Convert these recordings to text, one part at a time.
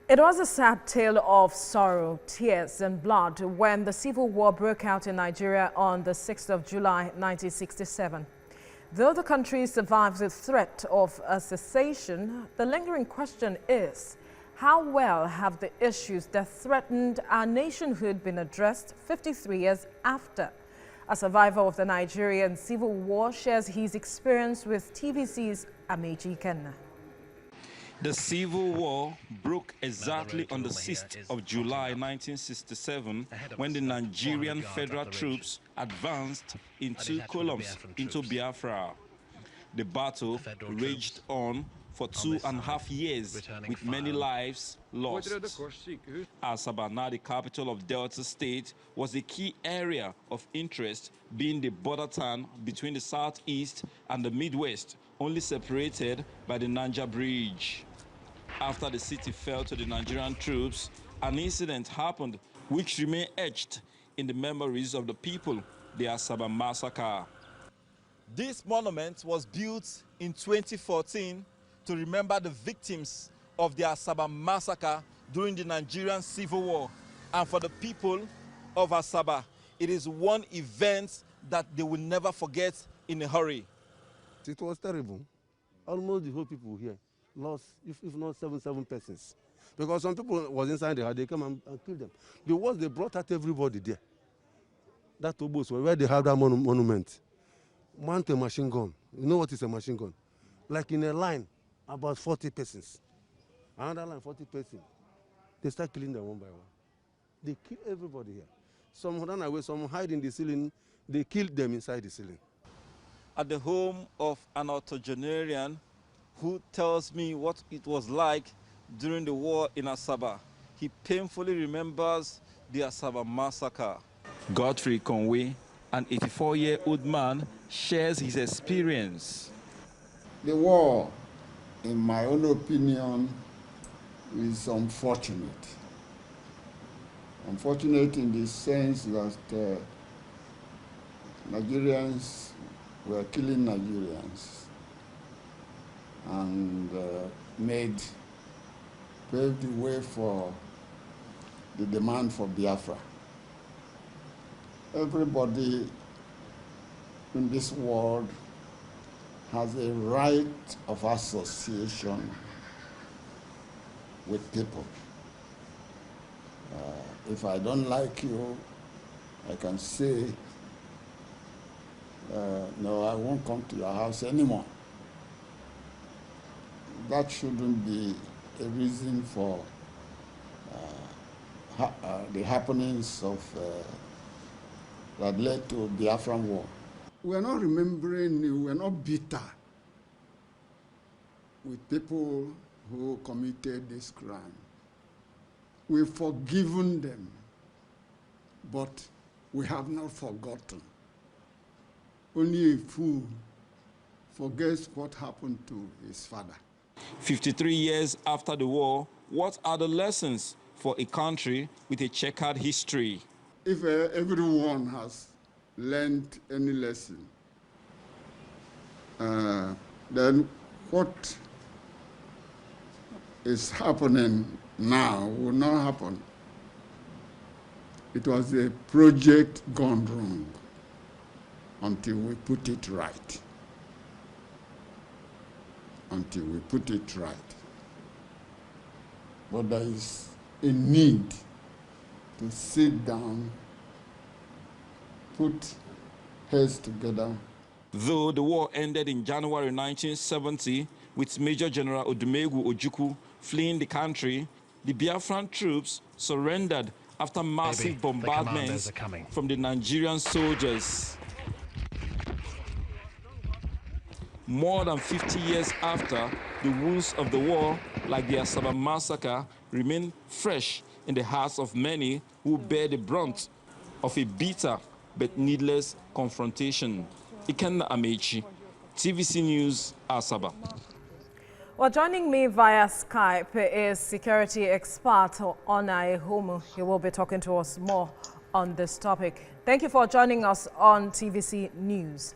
It was a sad tale of sorrow, tears and blood when the civil war broke out in Nigeria on the 6th of July 1967. Though the country survived the threat of a cessation, the lingering question is, how well have the issues that threatened our nationhood been addressed 53 years after? A survivor of the Nigerian Civil War shares his experience with TVC's Amechi Kenna. The Civil War broke exactly on the 6th of July 1967 when the Nigerian federal troops advanced in two columns into Biafra. The battle raged on for 2.5 years with many lives lost. Asaba, now the capital of Delta State, was a key area of interest, being the border town between the southeast and the Midwest, only separated by the Niger Bridge. After the city fell to the Nigerian troops, an incident happened which remained etched in the memories of the people, the Asaba massacre. This monument was built in 2014 to remember the victims of the Asaba massacre during the Nigerian Civil War. And for the people of Asaba, it is one event that they will never forget in a hurry. It was terrible. Almost the whole people here lost, if not seven persons. Because some people was inside the house, they come and killed them. The worst, they brought out everybody there. That Obos, where they have that monument. Mount a machine gun. You know what is a machine gun? Like in a line, about 40 persons. Another line, 40 persons. They start killing them one by one. They kill everybody here. Some run away, some hide in the ceiling. They killed them inside the ceiling. At the home of an octogenarian who tells me what it was like during the war in Asaba, he painfully remembers the Asaba massacre. Godfrey Conway, an 84-year-old man, shares his experience. The war, in my own opinion, is unfortunate. Unfortunate in the sense that Nigerians were killing Nigerians and paved the way for the demand for Biafra. Everybody in this world has a right of association with people. If I don't like you, I can say, no, I won't come to your house anymore. That shouldn't be a reason for the happenings of that led to the Biafran War. We're not remembering, we're not bitter with people who committed this crime. We've forgiven them, but we have not forgotten. Only a fool forgets what happened to his father. 53 years after the war, what are the lessons for a country with a checkered history? If everyone has learned any lesson, then what is happening now will not happen. It was a project gone wrong until we put it right. Until we put it right. But there is a need to sit down, put heads together. Though the war ended in January 1970 with Major General Odumegwu Ojukwu fleeing the country, the Biafran troops surrendered after massive bombardments from the Nigerian soldiers. More than 50 years after, the wounds of the war, like the Asaba massacre, remain fresh in the hearts of many who bear the brunt of a bitter but needless confrontation. Ikenna Amechi, TVC News, Asaba. Well, joining me via Skype is security expert Onai Homu. He will be talking to us more on this topic. Thank you for joining us on TVC News.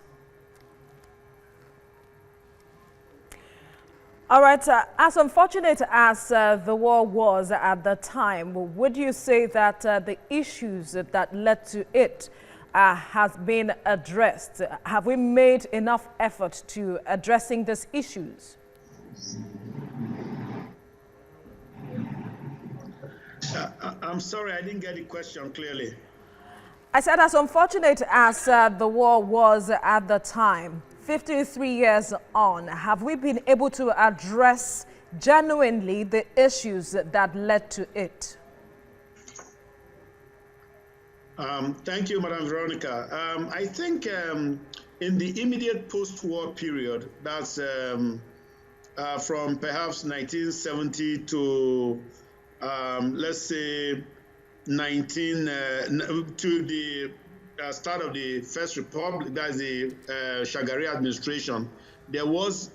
All right, as unfortunate as the war was at the time, would you say that the issues that led to it has been addressed? Have we made enough effort to addressing these issues? I'm sorry, I didn't get the question clearly. I said, as unfortunate as the war was at the time, 53 years on, have we been able to address genuinely the issues that led to it? Thank you, Madam Veronica. I think in the immediate post-war period, that's from perhaps 1970 to let's say 19 to the start of the First Republic, that's the Shagari administration, there was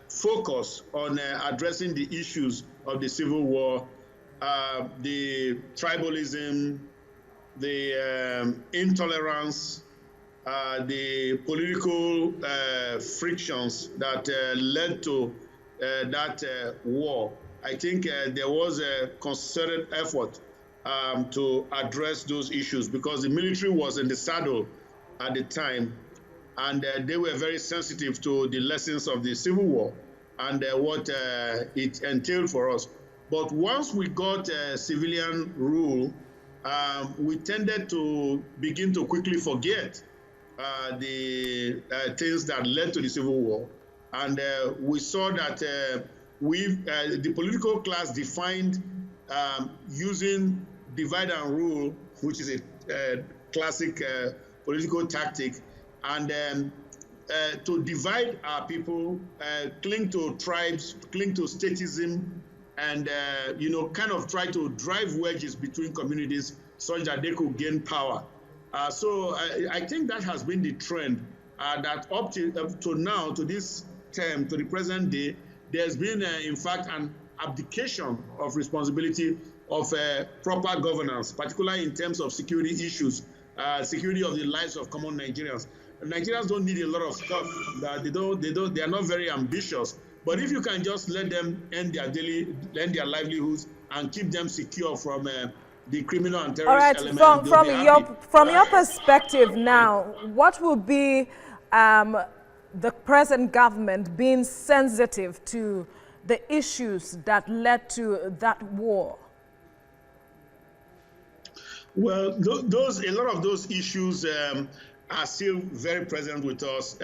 focus on addressing the issues of the Civil War, the tribalism, the intolerance, the political frictions that led to that war. I think there was a concerted effort to address those issues because the military was in the saddle at the time, and they were very sensitive to the lessons of the Civil War and what it entailed for us. But once we got civilian rule, we tended to begin to quickly forget the things that led to the Civil War. And we saw that the political class defined using divide and rule, which is a classic political tactic, and to divide our people, cling to tribes, cling to statism, and kind of try to drive wedges between communities such that they could gain power. So I think that has been the trend that up to now, to this term, to the present day, there's been, in fact, an abdication of responsibility of proper governance, particularly in terms of security issues, security of the lives of common Nigerians. Nigerians don't need a lot of stuff. They are not very ambitious. But if you can just let them earn their livelihoods and keep them secure from the criminal and terrorist element. All right, from your perspective now, what will be the present government being sensitive to the issues that led to that war? Well, a lot of those issues are still very present with us.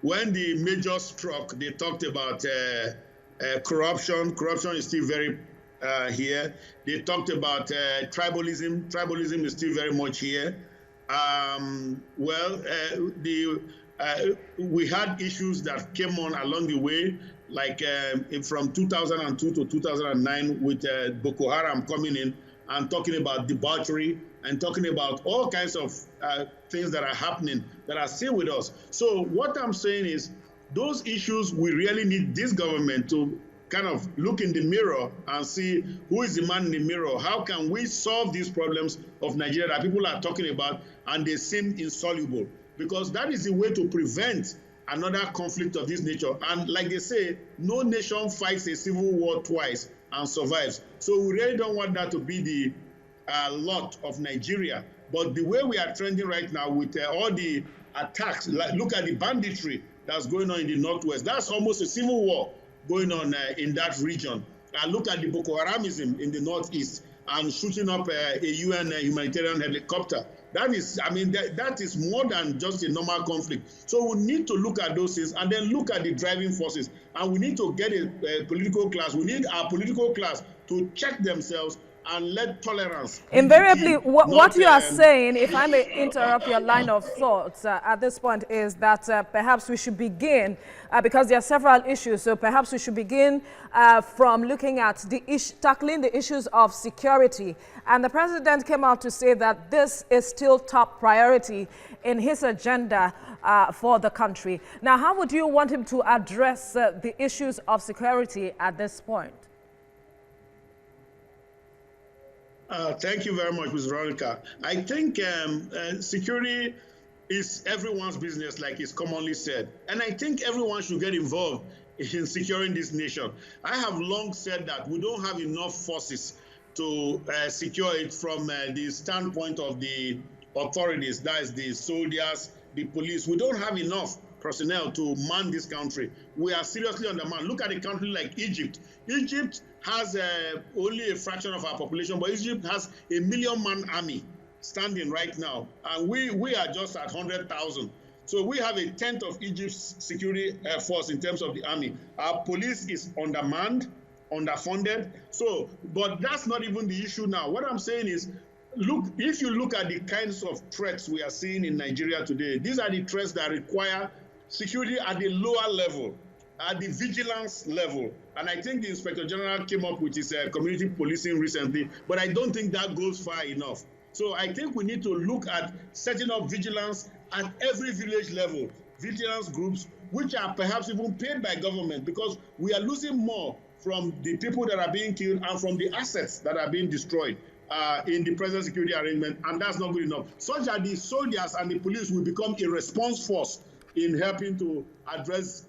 When the major struck, they talked about corruption. Corruption is still very here. They talked about tribalism. Tribalism is still very much here. We had issues that came on along the way, like from 2002 to 2009 with Boko Haram coming in and talking about debauchery and talking about all kinds of things that are happening that are still with us. So what I'm saying is those issues, we really need this government to kind of look in the mirror and see who is the man in the mirror. How can we solve these problems of Nigeria that people are talking about and they seem insoluble? Because that is the way to prevent another conflict of this nature. And like they say, no nation fights a civil war twice and survives. So we really don't want that to be the lot of Nigeria. But the way we are trending right now with all the attacks, look at the banditry that's going on in the Northwest. That's almost a civil war going on in that region. Look at the Boko Haramism in the Northeast and shooting up a UN humanitarian helicopter. That is, I mean, that is more than just a normal conflict. So we need to look at those things and then look at the driving forces. And we need to get a political class. We need our political class to check themselves and let tolerance. Invariably, what you are saying, if I may interrupt your line of thoughts at this point, is that perhaps we should begin, because there are several issues, so perhaps we should begin from looking at tackling the issues of security. And the president came out to say that this is still top priority in his agenda for the country. Now, how would you want him to address the issues of security at this point? Thank you very much, Ms. Veronica. I think security is everyone's business, like is commonly said. And I think everyone should get involved in securing this nation. I have long said that we don't have enough forces to secure it from the standpoint of the authorities, that is the soldiers, the police. We don't have enough personnel to man this country. We are seriously undermanned. Look at a country like Egypt. Egypt has only a fraction of our population, but Egypt has a 1 million-man army standing right now, and we are just at 100,000. So we have a tenth of Egypt's security force in terms of the army. Our police is undermanned, underfunded. So, but that's not even the issue now. What I'm saying is, look, if you look at the kinds of threats we are seeing in Nigeria today, these are the threats that require security at the lower level, at the vigilance level. And I think the Inspector General came up with his community policing recently, but I don't think that goes far enough. So I think we need to look at setting up vigilance at every village level, vigilance groups, which are perhaps even paid by government, because we are losing more from the people that are being killed and from the assets that are being destroyed in the present security arrangement, and that's not good enough. Such that the soldiers and the police will become a response force in helping to address,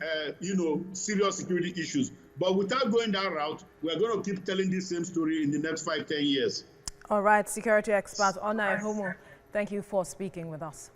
serious security issues. But without going that route, we're going to keep telling this same story in the next 5-10 years. All right, security expert Ona Ehomo, thank you for speaking with us.